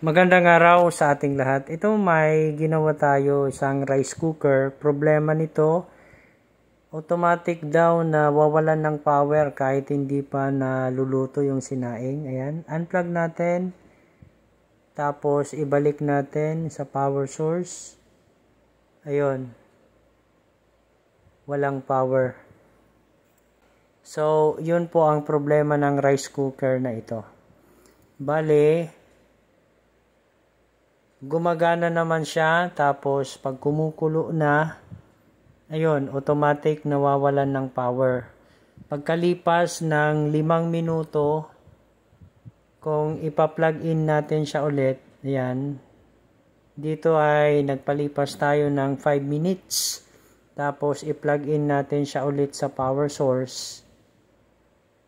Magandang araw sa ating lahat. Ito may ginawa tayo isang rice cooker. Problema nito, automatic daw na wawalan ng power kahit hindi pa naluluto yung sinaing. Ayan, unplug natin. Tapos ibalik natin sa power source. Ayun. Walang power. So, yun po ang problema ng rice cooker na ito. Bale, gumagana naman siya, tapos pag kumukulo na, ayun, automatic nawawalan ng power. Pagkalipas ng 5 minuto, kung ipa-plug in natin siya ulit, ayan, dito ay nagpalipas tayo ng 5 minutes, tapos i-plug in natin siya ulit sa power source.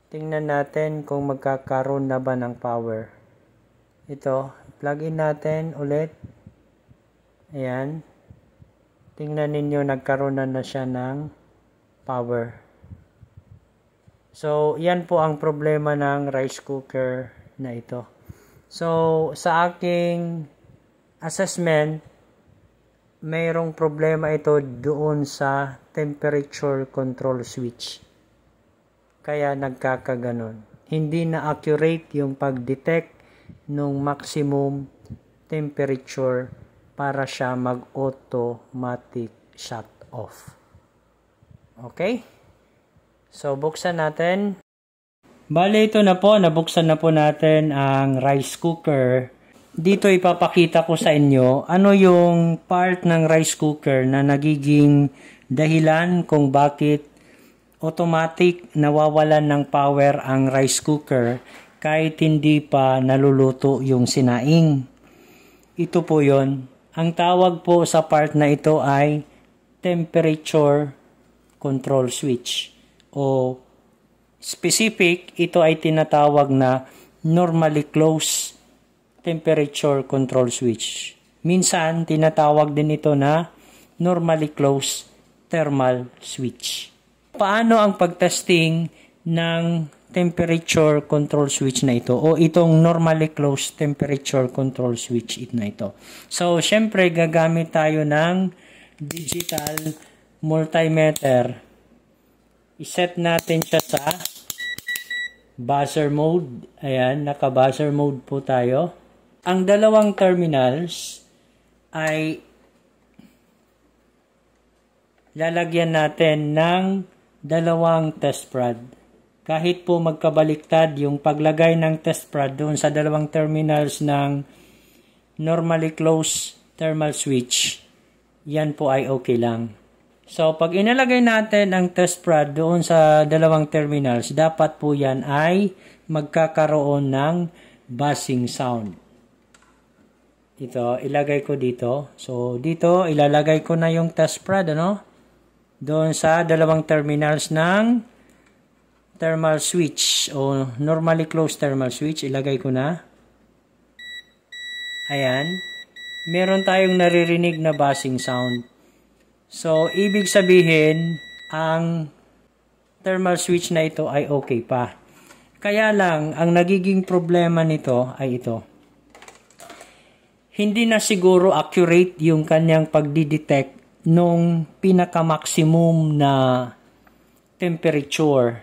Tingnan natin kung magkakaroon na ba ng power. Ito, plug in natin ulit. Ayan. Tingnan ninyo, nagkaroon na siya ng power. So, yan po ang problema ng rice cooker na ito. So, sa aking assessment, mayroong problema ito doon sa temperature control switch. Kaya nagkakaganon. Hindi na accurate yung pag-detect nung maximum temperature para siya mag-automatic shut off. Okay? So, buksan natin. Bale, ito na po. Nabuksan na po natin ang rice cooker. Dito ipapakita ko sa inyo ano yung part ng rice cooker na nagiging dahilan kung bakit automatic nawawalan ng power ang rice cooker kahit hindi pa naluluto yung sinaing. Ito po yon. Ang tawag po sa part na ito ay temperature control switch. O specific, ito ay tinatawag na normally closed temperature control switch. Minsan, tinatawag din ito na normally closed thermal switch. Paano ang pagtesting ng temperature control switch na ito o itong normally closed temperature control switch na ito? So, syempre gagamit tayo ng digital multimeter. I-set natin siya sa buzzer mode. Ayan, naka-buzzer mode po tayo. Ang dalawang terminals ay lalagyan natin ng dalawang test rod. Kahit po magkabaliktad yung paglagay ng test rod doon sa dalawang terminals ng normally closed thermal switch, yan po ay okay lang. So, pag inalagay natin ang test rod doon sa dalawang terminals, dapat po yan ay magkakaroon ng buzzing sound. Ito, ilagay ko dito. So, dito, ilalagay ko na yung test rod, ano? Doon sa dalawang terminals ng thermal switch o normally closed thermal switch, ilagay ko na. Ayan. Meron tayong naririnig na buzzing sound. So, ibig sabihin, ang thermal switch na ito ay okay pa. Kaya lang, ang nagiging problema nito ay ito. Hindi na siguro accurate yung kanyang pagdidetect nung pinaka-maximum na temperature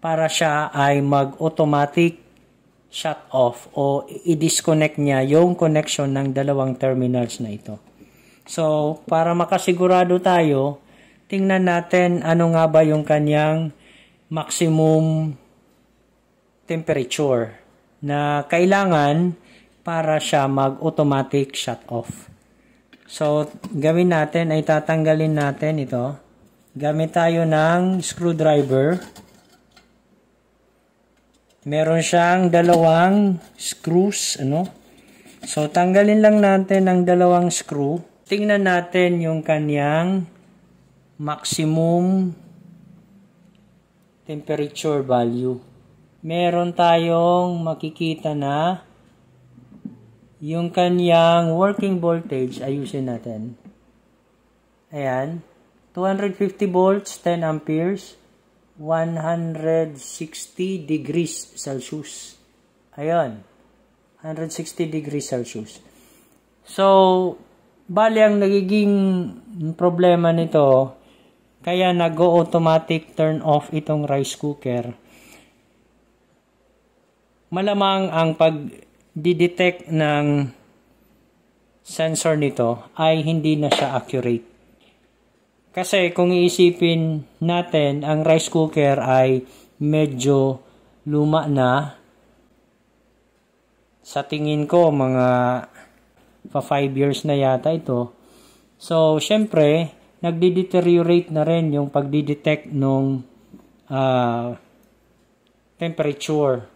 para siya ay mag-automatic shut off o i-disconnect niya yung connection ng dalawang terminals na ito. So, para makasigurado tayo, tingnan natin ano nga ba yung kanyang maximum temperature na kailangan para siya mag-automatic shut off. So, gawin natin ay tatanggalin natin ito. Gamit tayo ng screwdriver. Meron siyang dalawang screws, ano? So, tanggalin lang natin ang dalawang screw. Tingnan natin yung kanyang maximum temperature value. Meron tayong makikita na yung kanyang working voltage, ayusin natin. Ayan. 250 volts, 10 amperes, 160 degrees Celsius. Ayan. 160 degrees Celsius. So, bali ang nagiging problema nito, kaya nag-automatic turn off itong rice cooker. Malamang ang pag-detect ng sensor nito ay hindi na siya accurate. Kasi kung iisipin natin, ang rice cooker ay medyo luma na. Sa tingin ko, mga 5 years na yata ito. So, syempre, nagde-deteriorate na rin yung pagdidetect ng temperature.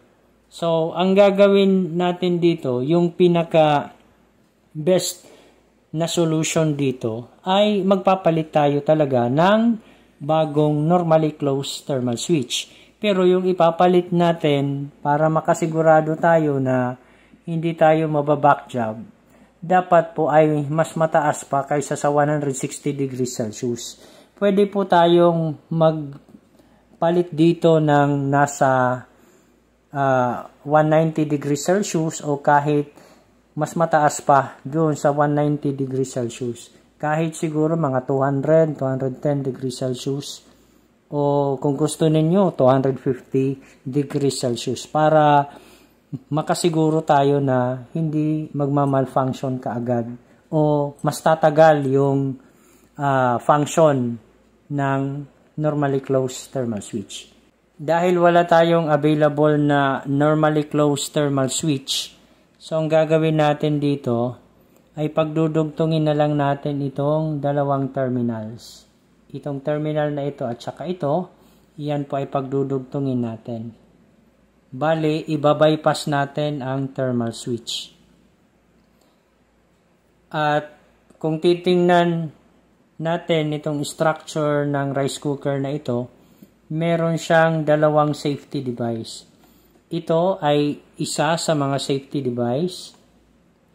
So, ang gagawin natin dito, yung pinaka best na solution dito, ay magpapalit tayo talaga ng bagong normally closed thermal switch. Pero yung ipapalit natin para makasigurado tayo na hindi tayo mababack job, dapat po ay mas mataas pa kaysa sa 160 degrees Celsius. Pwede po tayong magpalit dito ng nasa 190 degrees Celsius o kahit mas mataas pa doon sa 190 degrees Celsius. Kahit siguro mga 200, 210 degrees Celsius o kung gusto ninyo 250 degrees Celsius para makasiguro tayo na hindi magmamalfunction kaagad o mas tatagal yung function ng normally closed thermal switch. Dahil wala tayong available na normally closed thermal switch, so ang gagawin natin dito ay pagdudugtungin na lang natin itong dalawang terminals. Itong terminal na ito at saka ito, iyan po ay pagdudugtungin natin. Bali, ibabypass natin ang thermal switch. At kung titingnan natin itong structure ng rice cooker na ito, meron siyang dalawang safety device. Ito ay isa sa mga safety device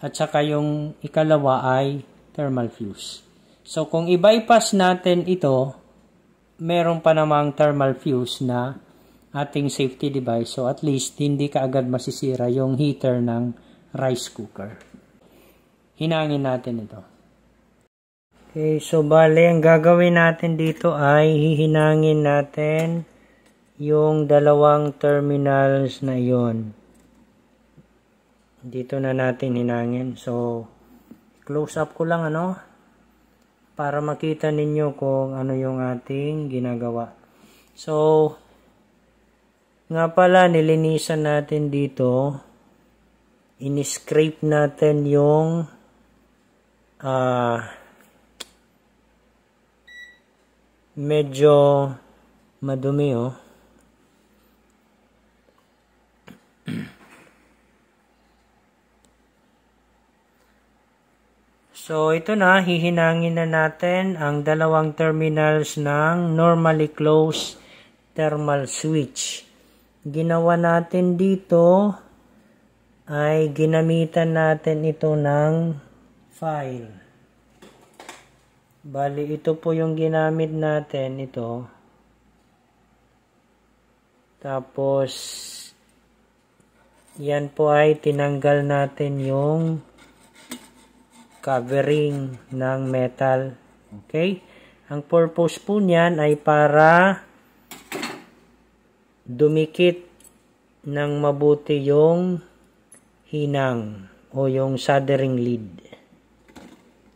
at saka yung ikalawa ay thermal fuse. So kung i-bypass natin ito, meron pa namang thermal fuse na ating safety device. So at least hindi kaagad masisira yung heater ng rice cooker. Hinangin natin ito. Okay, so bale ang gagawin natin dito ay hihinangin natin yung dalawang terminals na iyon. Dito na natin hinangin. So close up ko lang para makita ninyo kung ano yung ating ginagawa. So nga pala nilinisan natin dito, in-scrape natin yung medyo madumi So ito na, hihinangin na natin ang dalawang terminals ng normally closed thermal switch. Ginawa natin dito ay ginamitan natin ito ng file. Bali, ito po yung ginamit natin, ito. Tapos, yan po ay tinanggal natin yung covering ng metal. Okay? Ang purpose po niyan ay para dumikit ng mabuti yung hinang o yung soldering lead.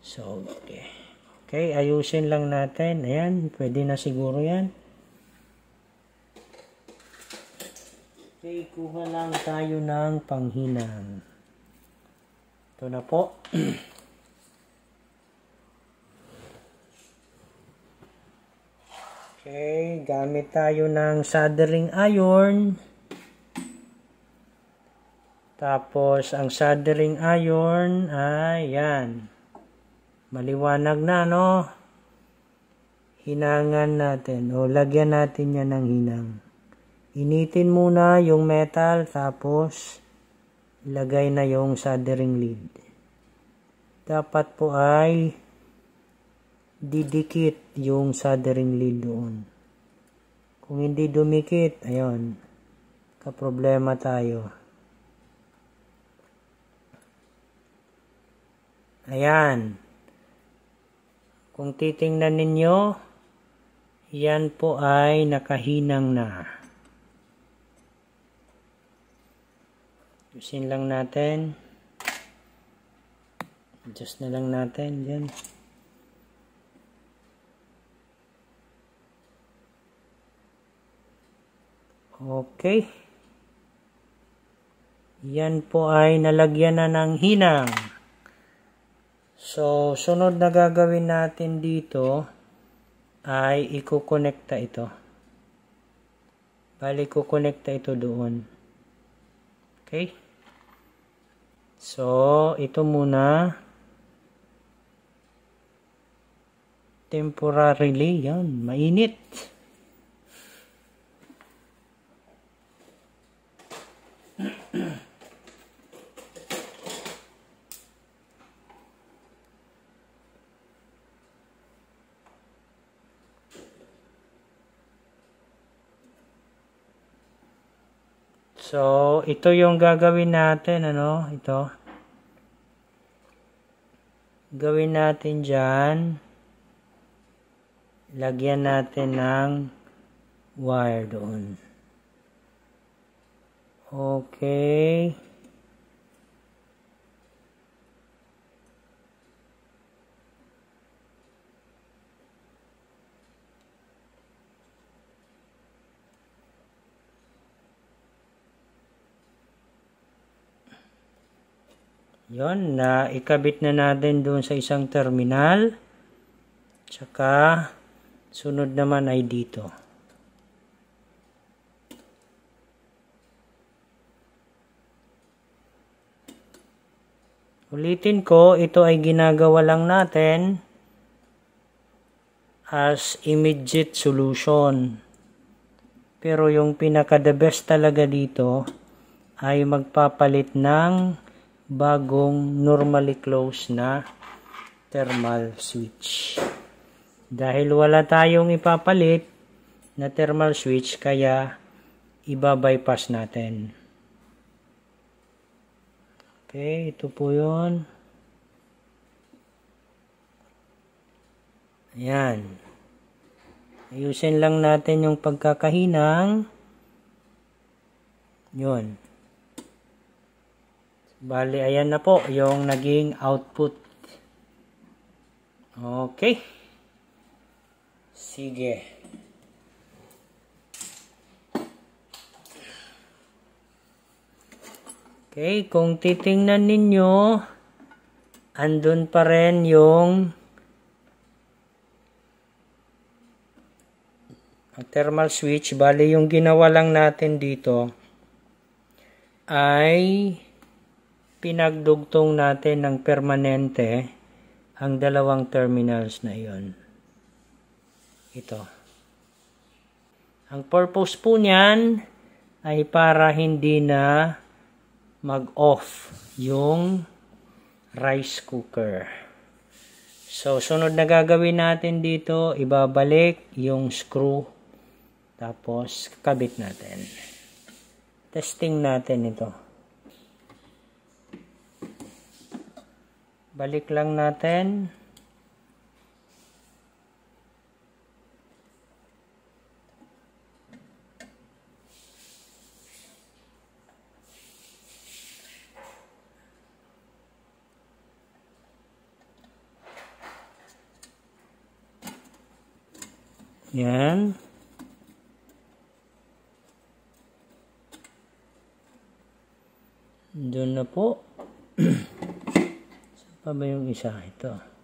So, okay. Okay, ayusin lang natin. Ayan, pwede na siguro yan. Okay, kuha lang tayo ng panghinang. Ito na po. Okay, gamit tayo ng soldering iron. Tapos, ang soldering iron ay yan. Maliwanag na, Hinangan natin o lagyan natin yan ng hinang. Initin muna yung metal tapos ilagay na yung soldering lead. Dapat po ay didikit yung soldering lead doon. Kung hindi dumikit, ayun, kaproblema tayo. Ayan. Kung titingnan ninyo, yan po ay nakahinang na. Ayusin lang natin. Adjust na lang natin. Yan. Okay. Yan po ay nalagyan na ng hinang. So, sunod na gagawin natin dito ay ikukonekta ito. Bali, kukonekta ito doon. Okay? So, ito muna. Temporarily, yan, mainit. So, ito yung gagawin natin, ano, ito. Gawin natin dyan. Lagyan natin ng wire doon. Okay. Yon, na ikabit na natin doon sa isang terminal. Tsaka, sunod naman ay dito. Ulitin ko, ito ay ginagawa lang natin as immediate solution. Pero yung pinaka-the best talaga dito ay magpapalit ng bagong normally closed na thermal switch. Dahil wala tayong ipapalit na thermal switch, kaya iba-bypass natin. Okay, ito po yun. Ayan. Ayusin lang natin yung pagkakahinang. Yun. Bali, ayan na po yung naging output. Okay. Sige. Okay, kung titingnan ninyo, andun pa rin yung thermal switch. Bali, yung ginawa lang natin dito ay pinagdugtong natin ng permanente ang dalawang terminals na iyon. Ito. Ang purpose po niyan ay para hindi na mag-off yung rice cooker. So, sunod na gagawin natin dito, ibabalik yung screw. Tapos, kabit natin. Testing natin ito. Balik lang natin. Yan. Doon na po. Saan pa ba yung isa? Ito.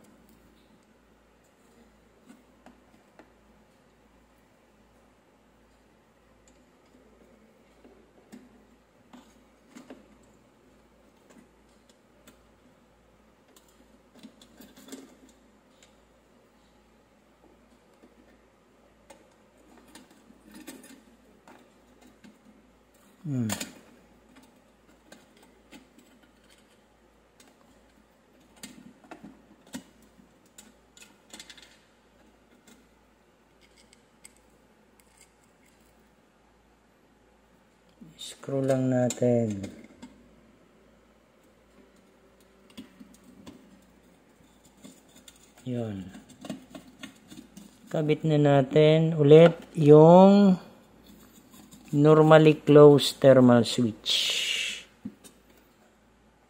Screw lang natin. Yun. Kabit na natin ulit yung normally closed thermal switch.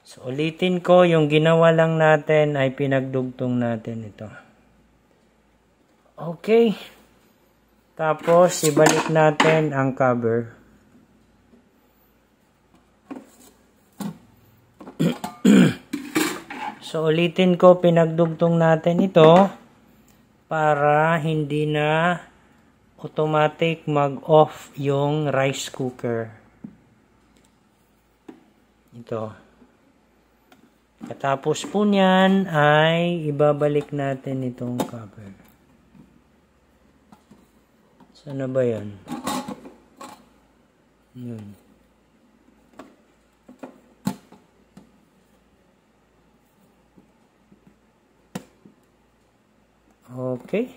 So, ulitin ko, yung ginawa lang natin ay pinagdugtong natin ito. Okay. Tapos, ibalik natin ang cover. So, ulitin ko, pinagdugtong natin ito para hindi na automatic mag-off yung rice cooker. Ito. Katapos po niyan ay ibabalik natin itong cover. Saan na ba yan? Yun. Okay.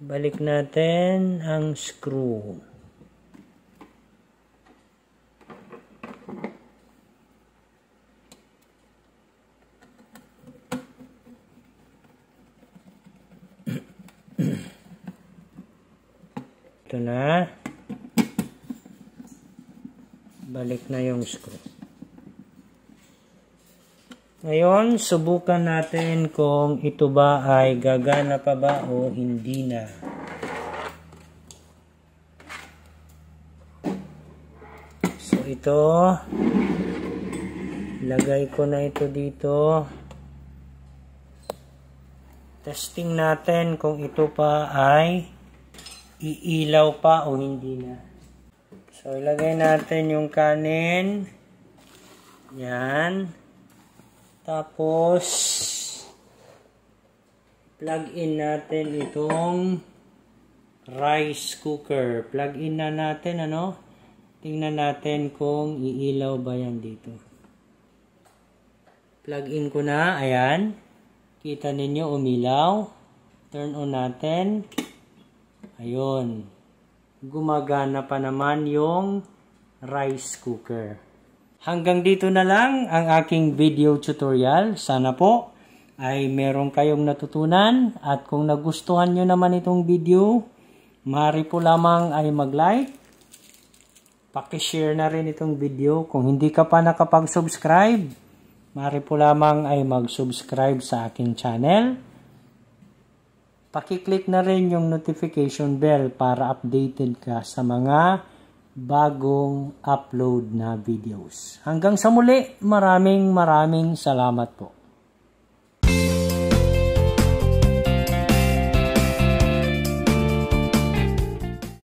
Balik natin ang screw. Ito na. Balik na yung screw. Ngayon, subukan natin kung ito ba ay gagana pa ba o hindi na. So, ito. Lagay ko na ito dito. Testing natin kung ito pa ay iilaw pa o hindi na. So, ilagay natin yung kanin. Yan. Tapos, plug in natin itong rice cooker. Plug in na natin, ano? Tingnan natin kung iilaw ba yan dito. Plug in ko na, ayan. Kita ninyo, umilaw. Turn on natin. Ayun. Gumagana pa naman yung rice cooker. Hanggang dito na lang ang aking video tutorial. Sana po ay meron kayong natutunan. At kung nagustuhan nyo naman itong video, maaari po lamang ay mag-like. Paki-share na rin itong video. Kung hindi ka pa nakapag-subscribe, maaari po lamang ay mag-subscribe sa aking channel. Paki-click na rin yung notification bell para updated ka sa mga bagong upload na videos. Hanggang sa muli, maraming salamat po.